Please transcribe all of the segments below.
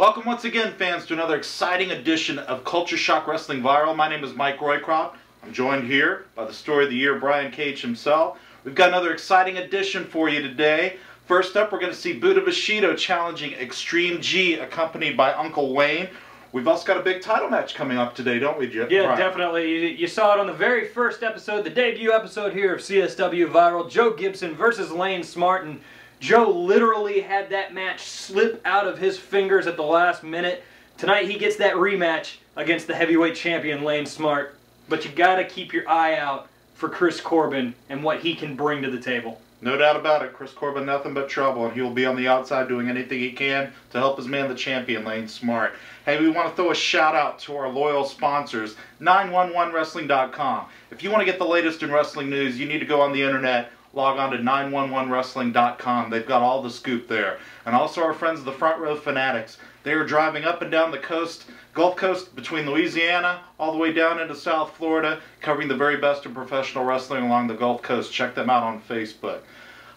Welcome once again, fans, to another exciting edition of Culture Shock Wrestling Viral. My name is Mike Roycroft. I'm joined here by the story of the year, Brian Cage himself. We've got another exciting edition for you today. First up, we're going to see Bushido challenging Extreme G, accompanied by Uncle Wayne. We've also got a big title match coming up today, don't we, Jim? Yeah, definitely. You saw it on the very first episode, the debut episode here of CSW Viral. Joe Gibson versus Lane Smart, and Joe literally had that match slip out of his fingers at the last minute. Tonight he gets that rematch against the heavyweight champion Lane Smart. But you got to keep your eye out for Chris Corbin and what he can bring to the table. No doubt about it. Chris Corbin, nothing but trouble, and he will be on the outside doing anything he can to help his man, the champion, Lane Smart. Hey, we want to throw a shout out to our loyal sponsors, 911wrestling.com. If you want to get the latest in wrestling news, you need to go on the internet. Log on to 911wrestling.com. They've got all the scoop there. And also our friends of the Front Row Fanatics. They are driving up and down the coast, Gulf Coast, between Louisiana all the way down into South Florida, covering the very best in professional wrestling along the Gulf Coast. Check them out on Facebook.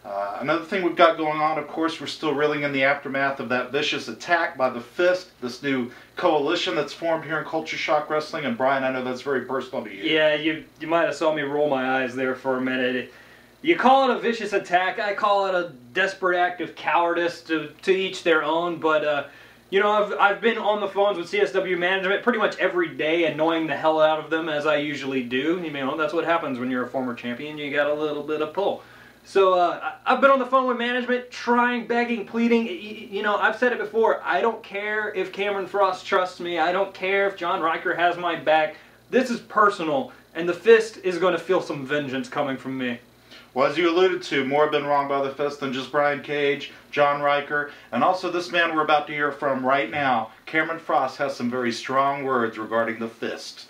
Another thing we've got going on, of course, we're still reeling in the aftermath of that vicious attack by the Fist, this new coalition that's formed here in Culture Shock Wrestling. And Brian, I know that's very personal to you. Yeah, you might have saw me roll my eyes there for a minute. You call it a vicious attack, I call it a desperate act of cowardice, to each their own, but you know, I've been on the phones with CSW management pretty much every day, annoying the hell out of them, as I usually do. You know, that's what happens when you're a former champion, you got a little bit of pull. So I've been on the phone with management, trying, begging, pleading. You know, I've said it before, I don't care if Cameron Frost trusts me, I don't care if John Riker has my back. This is personal, and the Fist is going to feel some vengeance coming from me. Well, as you alluded to, more have been wrong by the Fist than just Brian Cage, John Riker, and also this man we're about to hear from right now. Cameron Frost has some very strong words regarding the Fist.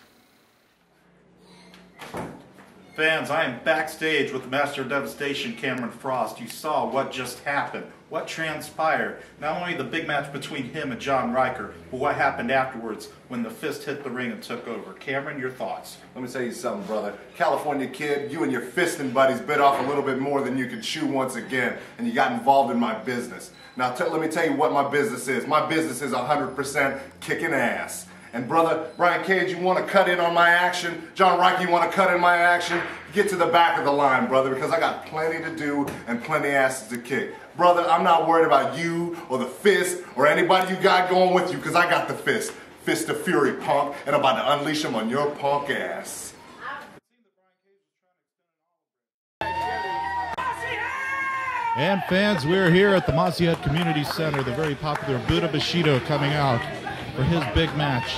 Fans, I am backstage with the Master of Devastation, Cameron Frost. You saw what just happened, what transpired. Not only the big match between him and John Riker, but what happened afterwards when the Fist hit the ring and took over. Cameron, your thoughts? Let me tell you something, brother. California kid, you and your fisting buddies bit off a little bit more than you could chew once again, and you got involved in my business. Now, let me tell you what my business is. My business is 100% kicking ass. And brother, Brian Cage, you want to cut in on my action? John Riker, you want to cut in my action? Get to the back of the line, brother, because I got plenty to do and plenty asses to kick. Brother, I'm not worried about you or the Fist or anybody you got going with you, because I got the Fist. Fist of Fury, punk, and I'm about to unleash him on your punk ass. And fans, we're here at the Maciot Community Center, the very popular Bushido coming out for his big match.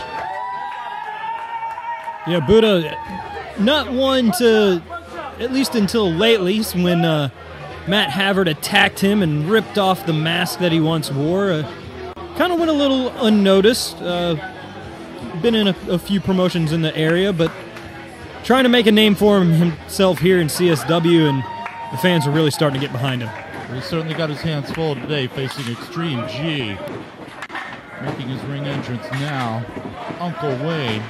Yeah, Buddha, not one to, at least until lately, when Matt Havard attacked him and ripped off the mask that he once wore. Kind of went a little unnoticed. Been in a few promotions in the area, but trying to make a name for himself here in CSW, and the fans are really starting to get behind him. Well, he certainly got his hands full today facing Extreme G. Making his ring entrance now, Uncle Wayne.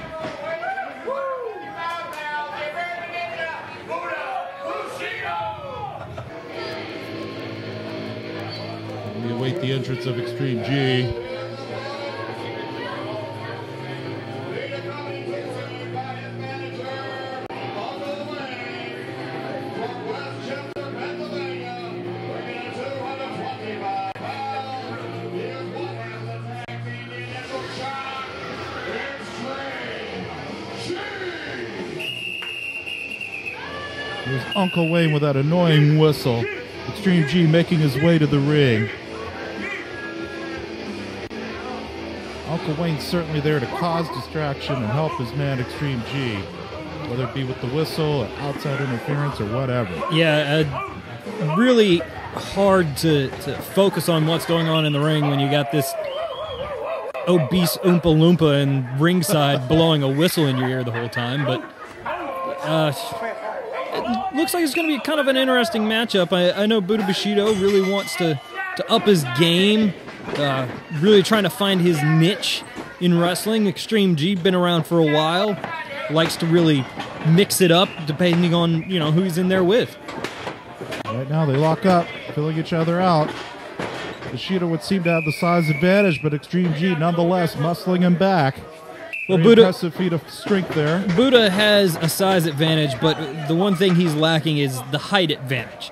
We await the entrance of Extreme G. Here's Uncle Wayne with that annoying whistle. Extreme G making his way to the ring. Uncle Wayne's certainly there to cause distraction and help his man Extreme G, whether it be with the whistle, or outside interference, or whatever. Yeah, really hard to focus on what's going on in the ring when you got this obese Oompa Loompa in ringside blowing a whistle in your ear the whole time, but it looks like it's going to be kind of an interesting matchup. I know Bushido really wants to up his game, really trying to find his niche in wrestling. Extreme G, been around for a while, likes to really mix it up depending on, who he's in there with. Right now they lock up, filling each other out. Bushido would seem to have the size advantage, but Extreme G nonetheless muscling him back. Well, impressive feat of strength there. Buddha has a size advantage, but the one thing he's lacking is the height advantage.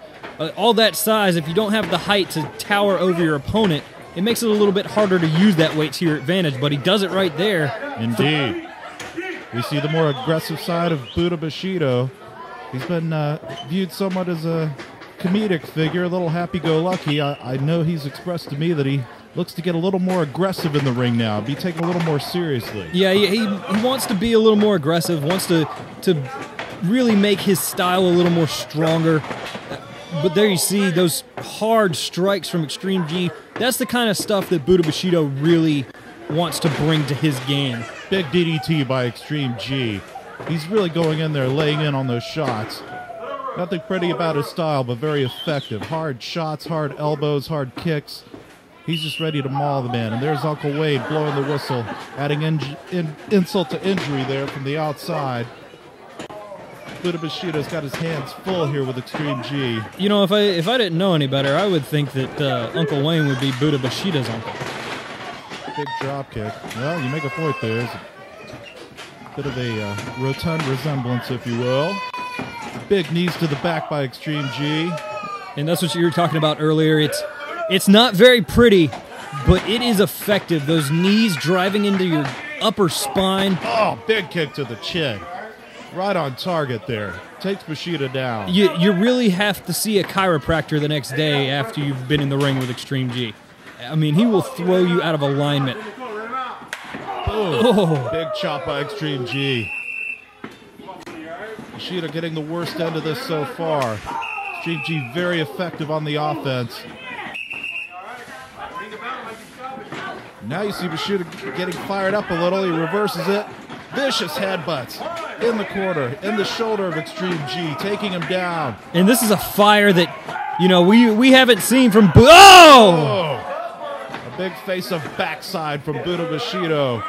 All that size, if you don't have the height to tower over your opponent, it makes it a little bit harder to use that weight to your advantage, but he does it right there. Indeed. We see the more aggressive side of Buddha Bushido. He's been viewed somewhat as a comedic figure, a little happy-go-lucky. I know he's expressed to me that he looks to get a little more aggressive in the ring now, be taken a little more seriously. Yeah, he wants to be a little more aggressive, wants to really make his style a little more stronger. But there you see those hard strikes from Extreme G. That's the kind of stuff that Buddha Bushido really wants to bring to his game. Big DDT by Extreme G. He's really going in there, laying in on those shots. Nothing pretty about his style, but very effective. Hard shots, hard elbows, hard kicks. He's just ready to maul the man. And there's Uncle Wade blowing the whistle, adding insult to injury there from the outside. Buddha Bushido's got his hands full here with Extreme G. You know, if I didn't know any better, I would think that Uncle Wayne would be Buddha Bushido's uncle. Big drop kick. Well, you make a point there. It's a bit of a rotund resemblance, if you will. Big knees to the back by Extreme G. And that's what you were talking about earlier. It's not very pretty, but it is effective. Those knees driving into your upper spine. Oh, big kick to the chin. Right on target there. Takes Bushido down. You really have to see a chiropractor the next day after you've been in the ring with Extreme G. I mean, he will throw you out of alignment. Boom. Oh. Big chop by Extreme G. Bushido getting the worst end of this so far. Extreme G very effective on the offense. Now you see Bushido getting fired up a little. He reverses it. Vicious headbutts in the corner, in the shoulder of Extreme G, taking him down. And this is a fire that, you know, we haven't seen from Oh! A big face of backside from Buddha Bushido.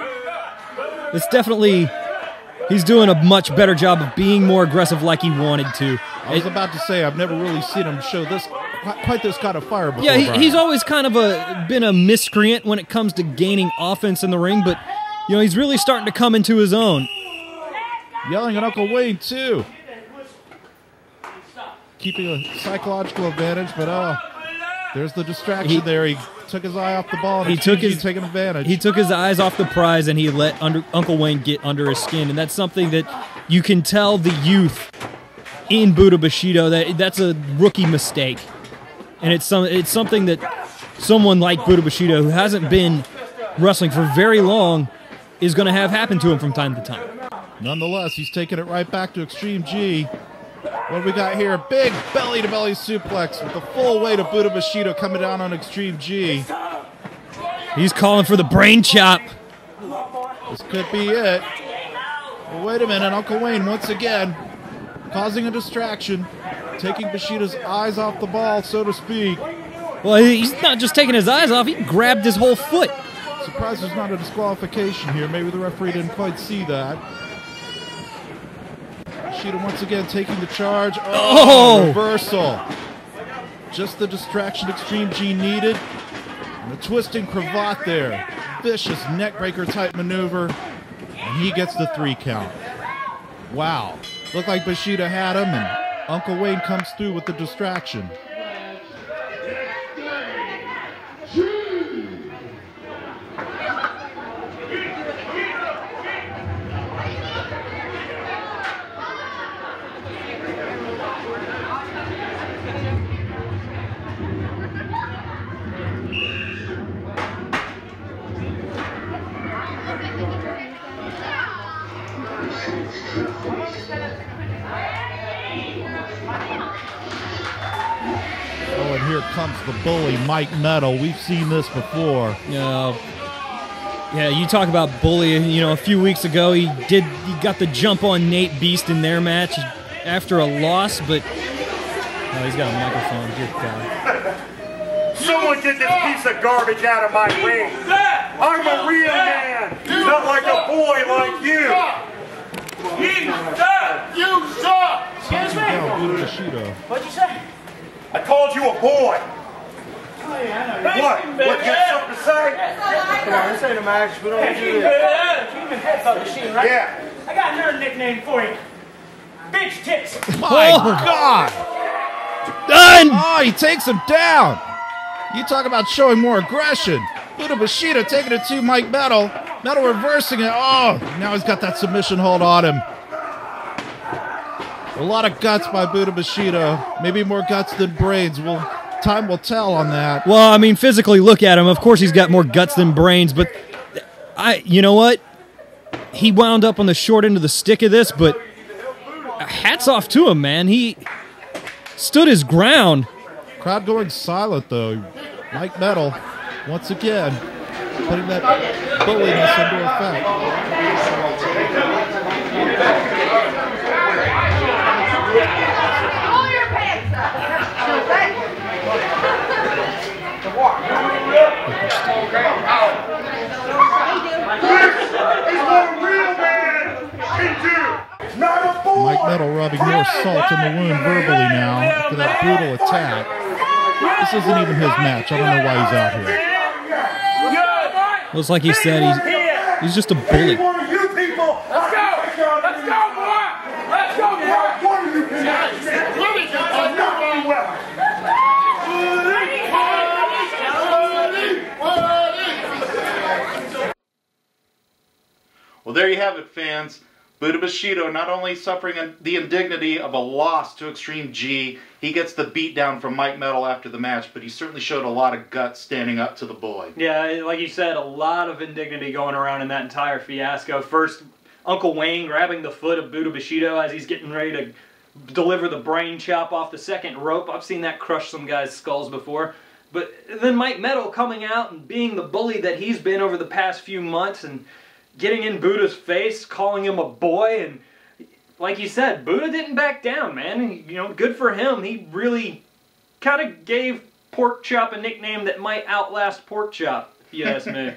It's definitely, he's doing a much better job of being more aggressive like he wanted to. I was about to say, I've never really seen him show this quite this kind of fire before. Yeah, he's always kind of been a miscreant when it comes to gaining offense in the ring, but you know, he's really starting to come into his own. Yelling at Uncle Wayne, too. Keeping a psychological advantage, but there's the distraction there. He took his eye off the ball, and he's taking advantage. He took his eyes off the prize, and he let Uncle Wayne get under his skin, and that's something that you can tell the youth in Buddha Bushido that's a rookie mistake. And it's something that someone like Buddha Bushido, who hasn't been wrestling for very long, is going to have happen to him from time to time. Nonetheless, he's taking it right back to Extreme G. What we got here? Big belly-to-belly suplex with the full weight of Buddha Bushido coming down on Extreme G. He's calling for the brain chop. This could be it. Well, wait a minute. Uncle Wayne, once again, causing a distraction, taking Bushido's eyes off the ball, so to speak. Well, he's not just taking his eyes off. He grabbed his whole foot. Surprised there's not a disqualification here. Maybe the referee didn't quite see that. Bushido once again taking the charge. Oh! Reversal. Just the distraction Extreme G needed. And a twisting cravat there. Vicious neckbreaker type maneuver. And he gets the 3 count. Wow. Looked like Bushido had him, and Uncle Wayne comes through with the distraction. Oh, and here comes the bully, Mike Metal. We've seen this before. Yeah, you talk about bully. You know, a few weeks ago he got the jump on Nate Beast in their match after a loss, but he's got a microphone. Good God. Someone get this piece of garbage out of my ring. I'm a real man, not like a boy like you. You suck! Excuse me? What'd you say? I called you a boy. What? What, got something to say? Come on, this ain't a match. We don't need to do this. Keep him head fuck machine, right? Yeah. I got another nickname for you. Bitch tits. My God! Done! Oh, he takes him down. You talk about showing more aggression. Bushido taking it to Mike Metal. Metal reversing it. Oh, now he's got that submission hold on him. A lot of guts by Bushido. Maybe more guts than brains. Time will tell on that. Well, I mean, physically look at him. Of course he's got more guts than brains, but you know what? He wound up on the short end of the stick of this, but hats off to him, man. He stood his ground. Crowd going silent, though. Mike Metal, once again, putting that bulliness into effect. Mike Metal rubbing more salt in the wound verbally now after that brutal attack. This isn't even his match. I don't know why he's out here. Looks like he said he's just a bully. Let's go! Let's go, boy! Let's go, Well, there you have it, fans. Bushido not only suffering the indignity of a loss to Extreme G, he gets the beatdown from Mike Metal after the match, but he certainly showed a lot of guts standing up to the boy. Yeah, like you said, a lot of indignity going around in that entire fiasco. First, Uncle Wayne grabbing the foot of Bushido as he's getting ready to deliver the brain chop off the second rope. I've seen that crush some guys' skulls before. But then Mike Metal coming out and being the bully that he's been over the past few months and getting in Buddha's face, calling him a boy, and like you said, Buddha didn't back down, man. And, you know, good for him. He really kind of gave Pork Chop a nickname that might outlast Pork Chop, if you ask me.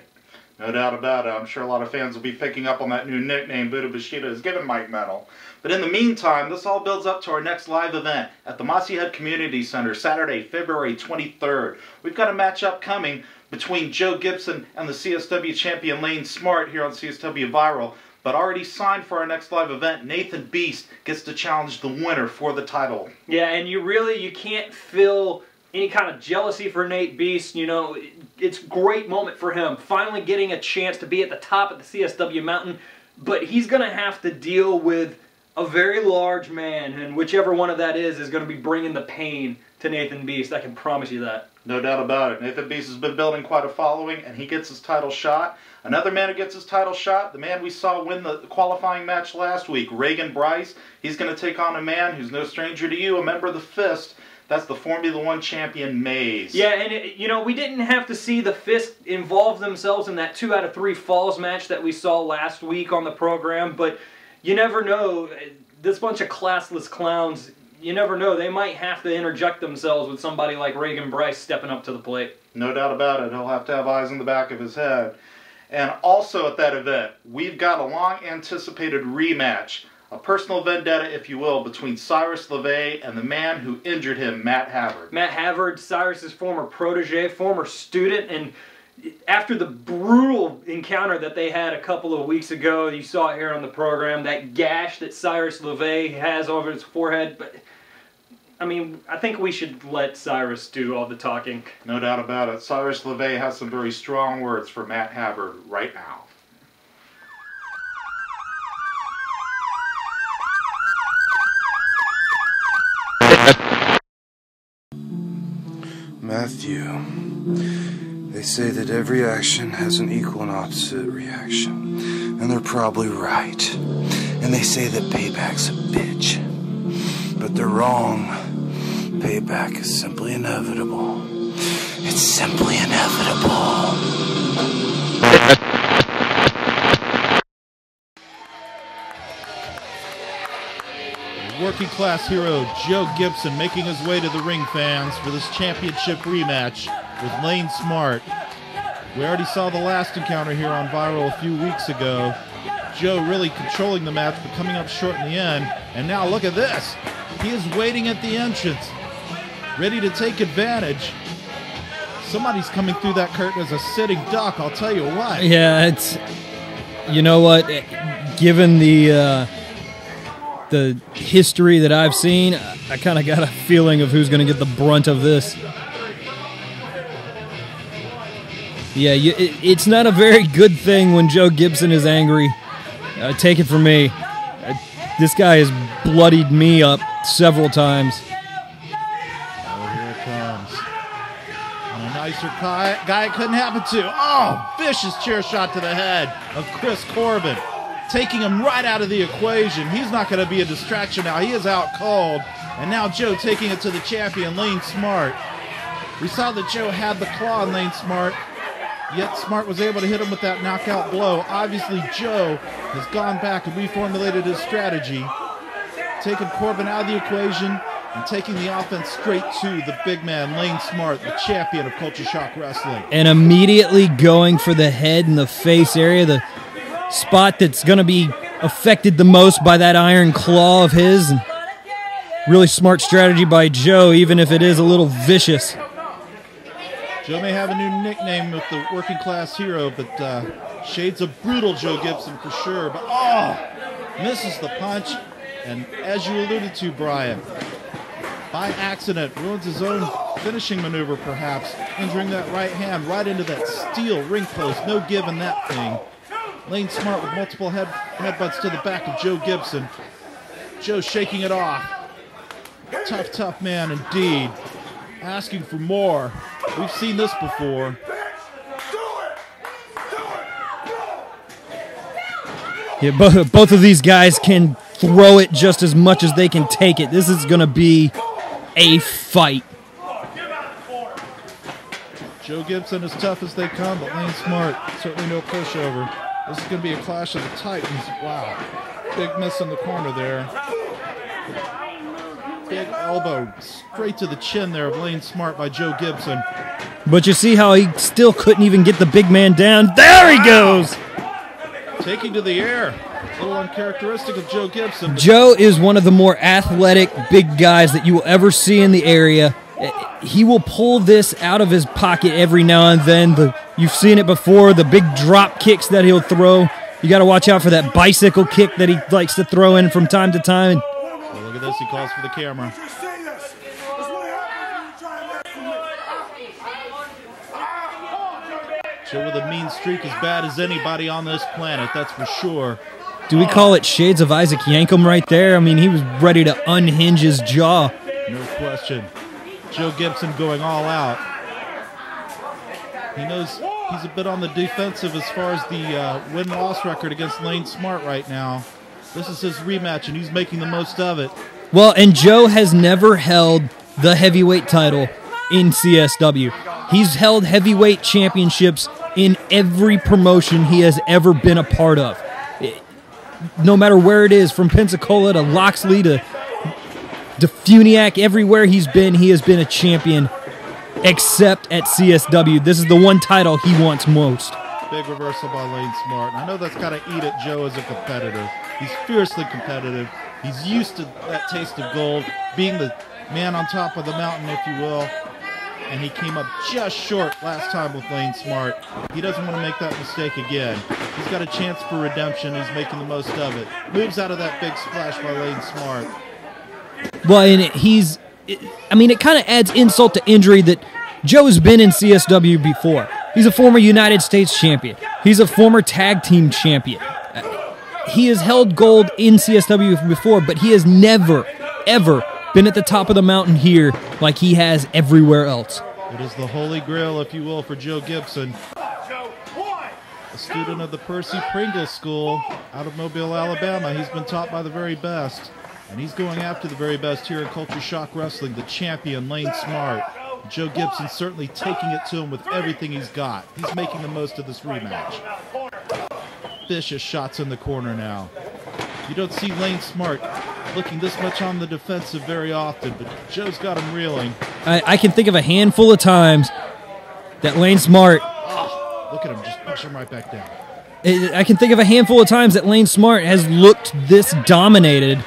No doubt about it. I'm sure a lot of fans will be picking up on that new nickname Bushido has given Mike Metal. But in the meantime, this all builds up to our next live event at the Mossy Head Community Center, Saturday, February 23rd. We've got a match upcoming between Joe Gibson and the CSW champion Lane Smart here on CSW Viral. But already signed for our next live event, Nathan Beast gets to challenge the winner for the title. Yeah, and you can't feel any kind of jealousy for Nate Beast. You know, it's a great moment for him, finally getting a chance to be at the top of the CSW mountain. But he's going to have to deal with a very large man, and whichever one of that is going to be bringing the pain to Nathan Beast. I can promise you that. No doubt about it. Nathan Beast has been building quite a following, and he gets his title shot. Another man who gets his title shot, the man we saw win the qualifying match last week, Reagan Bryce. He's going to take on a man who's no stranger to you, a member of the Fist. That's the Formula One champion, Maze. Yeah, and you know, we didn't have to see the Fist involve themselves in that 2 out of 3 falls match that we saw last week on the program, but you never know. This bunch of classless clowns, you never know. They might have to interject themselves with somebody like Reagan Bryce stepping up to the plate. No doubt about it. He'll have to have eyes in the back of his head. And also at that event, we've got a long-anticipated rematch, a personal vendetta, if you will, between Sirus, LaVaye and the man who injured him, Matt Havard. Matt Havard, Cyrus's former protege, former student, and after the brutal encounter that they had a couple of weeks ago, you saw it here on the program, that gash that Cyrus LaVaye has over his forehead. But I mean, I think we should let Cyrus do all the talking. No doubt about it. Cyrus LaVaye has some very strong words for Matt Havard right now. Matthew, they say that every action has an equal and opposite reaction, and they're probably right. And they say that payback's a bitch, but they're wrong. Payback is simply inevitable. It's simply inevitable. Working class hero Joe Gibson making his way to the ring, fans, for this championship rematch with Lane Smart. We already saw the last encounter here on Viral a few weeks ago. Joe really controlling the match, but coming up short in the end. And now look at this. He is waiting at the entrance, ready to take advantage. Somebody's coming through that curtain as a sitting duck, I'll tell you what. Yeah, it's, you know what, given the history that I've seen, I kind of got a feeling of who's going to get the brunt of this. Yeah, it's not a very good thing when Joe Gibson is angry. Take it from me. This guy has bloodied me up several times. Oh, here it comes. And a nicer guy it couldn't happen to. Oh, vicious chair shot to the head of Chris Corbin, taking him right out of the equation. He's not going to be a distraction now. He is out cold. And now Joe taking it to the champion, Lane Smart. We saw that Joe had the claw on Lane Smart, yet Smart was able to hit him with that knockout blow. Obviously, Joe has gone back and reformulated his strategy, taking Corbin out of the equation and taking the offense straight to the big man, Lane Smart, the champion of Culture Shock Wrestling. And immediately going for the head and the face area, the spot that's going to be affected the most by that iron claw of his. And really smart strategy by Joe, even if it is a little vicious. Joe may have a new nickname with the working class hero, but shades of brutal Joe Gibson for sure. But misses the punch, and as you alluded to, Brian, by accident ruins his own finishing maneuver, perhaps injuring that right hand right into that steel ring post. No give in that thing. Lane Smart with multiple headbutts to the back of Joe Gibson. Joe shaking it off. Tough man indeed. Asking for more. We've seen this before. Yeah, both of these guys can throw it just as much as they can take it. This is going to be a fight. Joe Gibson as tough as they come, but Lane Smart certainly no pushover. This is going to be a clash of the titans. Wow. Big miss in the corner there. Big elbow straight to the chin there of Lane Smart by Joe Gibson. But you see how he still couldn't even get the big man down. There he goes! Taking to the air. A little uncharacteristic of Joe Gibson. Joe is one of the more athletic big guys that you will ever see in the area. He will pull this out of his pocket every now and then. You've seen it before, the big drop kicks that he'll throw. You got to watch out for that bicycle kick that he likes to throw in from time to time. Well, look at this, he calls for the camera. Joe with a mean streak as bad as anybody on this planet, that's for sure. Do we call it shades of Isaac Yankem right there? I mean, he was ready to unhinge his jaw. No question. Joe Gibson going all out. He knows he's a bit on the defensive as far as the win-loss record against Lane Smart right now. This is his rematch, and he's making the most of it. Well, and Joe has never held the heavyweight title in CSW. He's held heavyweight championships in every promotion he has ever been a part of. No matter where it is, from Pensacola to Loxley to Funiac, everywhere he has been a champion, except at CSW. This is the one title he wants most. Big reversal by Lane Smart. And I know that's got to eat at Joe as a competitor. He's fiercely competitive. He's used to that taste of gold, being the man on top of the mountain, if you will. And he came up just short last time with Lane Smart. He doesn't want to make that mistake again. He's got a chance for redemption. He's making the most of it. Moves out of that big splash by Lane Smart. Well, and it kind of adds insult to injury that Joe's been in CSW before. He's a former United States champion. He's a former tag team champion. He has held gold in CSW before, but he has never, ever been at the top of the mountain here like he has everywhere else. It is the holy grail, if you will, for Joe Gibson. A student of the Percy Pringle School out of Mobile, Alabama. He's been taught by the very best. And he's going after the very best here in Culture Shock Wrestling, the champion, Lane Smart. Joe Gibson certainly taking it to him with everything he's got. He's making the most of this rematch. Vicious shots in the corner now. You don't see Lane Smart looking this much on the defensive very often, but Joe's got him reeling. I can think of a handful of times that Lane Smart... Oh, look at him, just push him right back down. I can think of a handful of times that Lane Smart has looked this dominated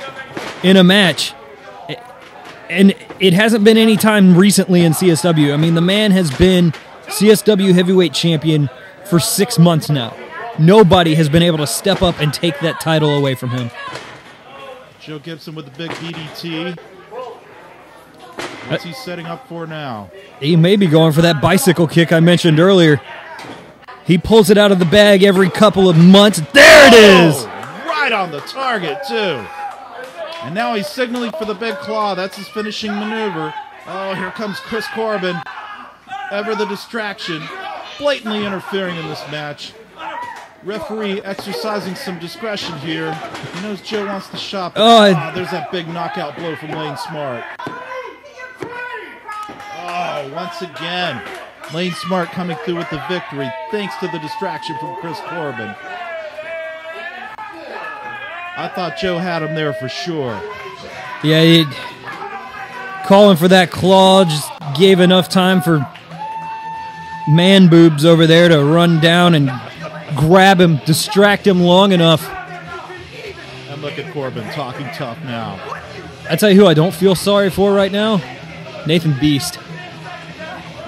in a match. And it hasn't been any time recently in CSW. I mean, the man has been CSW Heavyweight Champion for 6 months now. Nobody has been able to step up and take that title away from him. Joe Gibson with the big DDT. What's he setting up for now? He may be going for that bicycle kick I mentioned earlier. He pulls it out of the bag every couple of months. There it is! Right on the target, too. And now he's signaling for the big claw. That's his finishing maneuver. Oh, here comes Chris Corbin. Ever the distraction. Blatantly interfering in this match. Referee exercising some discretion here. He knows Joe wants to shop. There's that big knockout blow from Lane Smart. Oh, once again, Lane Smart coming through with the victory thanks to the distraction from Chris Corbin. I thought Joe had him there for sure. Yeah, calling for that claw just gave enough time for man boobs over there to run down and grab him, distract him long enough. And look at Corbin talking tough now. I tell you who I don't feel sorry for right now, Nathan Beast.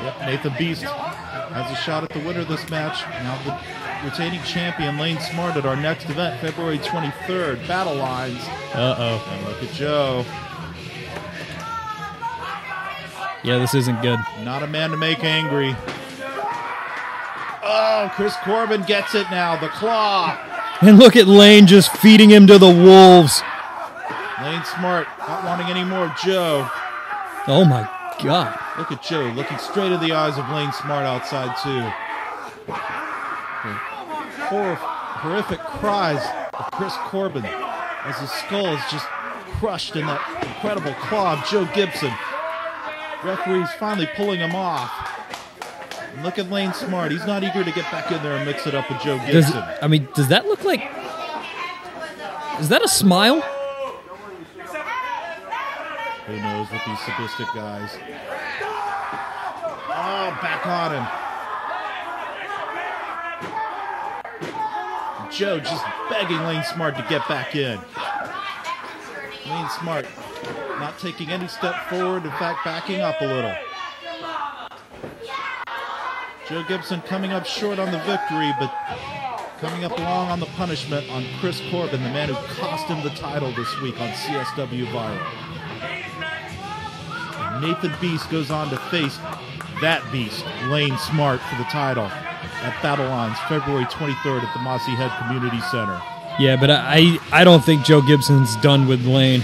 Yep, Nathan Beast has a shot at the winner of this match. Now the retaining champion Lane Smart at our next event, February 23rd, Battle Lines. Uh-oh. And look at Joe. Yeah, this isn't good. Not a man to make angry. Oh, Chris Corbin gets it now, the claw. And look at Lane just feeding him to the wolves. Lane Smart not wanting any more of Joe. Oh my God. Look at Joe looking straight in the eyes of Lane Smart outside too. Horrific cries of Chris Corbin as his skull is just crushed in that incredible claw of Joe Gibson. Referee's finally pulling him off. And look at Lane Smart. He's not eager to get back in there and mix it up with Joe Gibson. Does that look like... Is that a smile? Who knows with these sadistic guys. Oh, back on him. Joe just begging Lane Smart to get back in. Lane Smart not taking any step forward, in fact, backing up a little. Joe Gibson coming up short on the victory, but coming up long on the punishment on Chris Corbin, the man who cost him the title this week on CSW Viral. And Nathan Beast goes on to face that beast, Lane Smart, for the title at Battle Lines, February 23rd at the Mossy Head Community Center. Yeah, but I don't think Joe Gibson's done with Lane.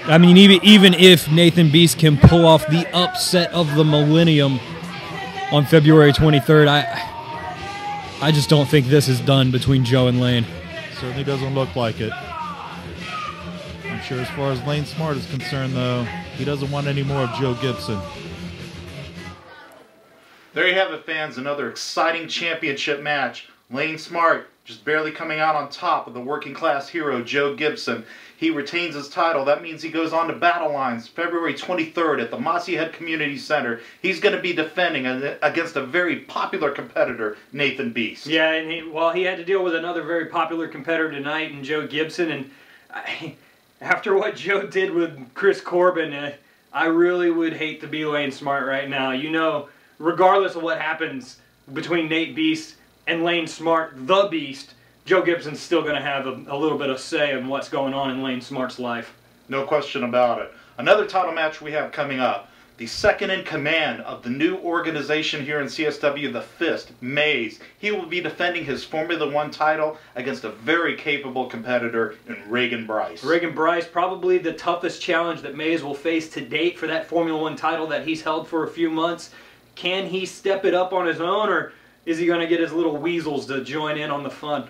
I mean, even if Nathan Beast can pull off the upset of the millennium on February 23rd, I just don't think this is done between Joe and Lane. Certainly doesn't look like it. I'm sure as far as Lane Smart is concerned, though, he doesn't want any more of Joe Gibson. There you have it, fans. Another exciting championship match. Lane Smart just barely coming out on top of the working class hero, Joe Gibson. He retains his title. That means he goes on to Battle Lines February 23rd at the Mossy Head Community Center. He's going to be defending against a very popular competitor, Nathan Beast. Yeah, and he had to deal with another very popular competitor tonight in Joe Gibson. And after what Joe did with Chris Corbin, I really would hate to be Lane Smart right now. You know, regardless of what happens between Nate Beast and Lane Smart, the Beast, Joe Gibson's still going to have a little bit of say in what's going on in Lane Smart's life. No question about it. Another title match we have coming up. The second in command of the new organization here in CSW, the Fist, Mays. He will be defending his Formula One title against a very capable competitor in Reagan Bryce. Reagan Bryce, probably the toughest challenge that Mays will face to date for that Formula One title that he's held for a few months. Can he step it up on his own, or is he going to get his little weasels to join in on the fun?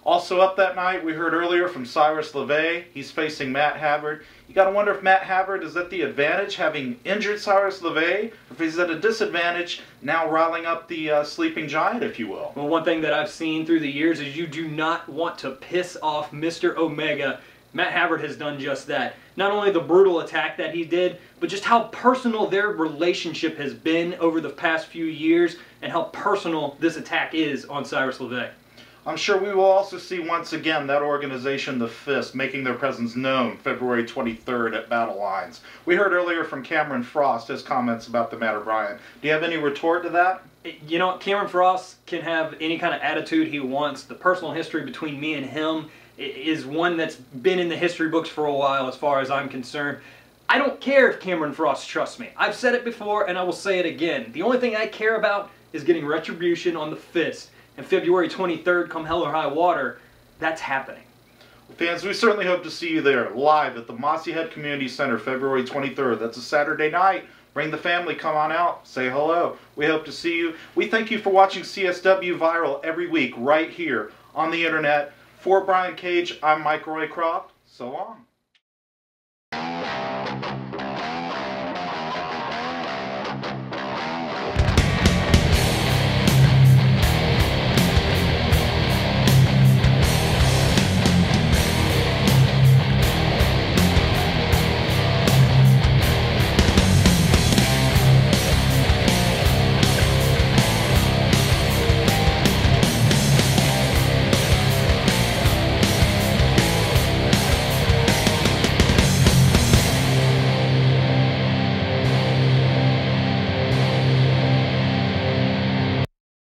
Also up that night, we heard earlier from Cyrus LaVaye. He's facing Matt Havard. You got to wonder if Matt Havard is at the advantage, having injured Cyrus LaVaye, or if he's at a disadvantage, now riling up the sleeping giant, if you will. Well, one thing that I've seen through the years is you do not want to piss off Mr. Omega. Matt Havard has done just that. Not only the brutal attack that he did, but just how personal their relationship has been over the past few years, and how personal this attack is on Cyrus LaVaye. I'm sure we will also see once again that organization, the Fist, making their presence known February 23rd at Battle Lines. We heard earlier from Cameron Frost his comments about the matter, Brian. Do you have any retort to that? You know, Cameron Frost can have any kind of attitude he wants. The personal history between me and him is one that's been in the history books for a while as far as I'm concerned. I don't care if Cameron Frost trusts me. I've said it before and I will say it again. The only thing I care about is getting retribution on the Fist. And February 23rd, come hell or high water, that's happening. Well, fans, we certainly hope to see you there, live at the Mossy Head Community Center, February 23rd. That's a Saturday night. Bring the family, come on out, say hello. We hope to see you. We thank you for watching CSW Viral every week right here on the internet. For Brian Cage, I'm Mike Roycroft. So long.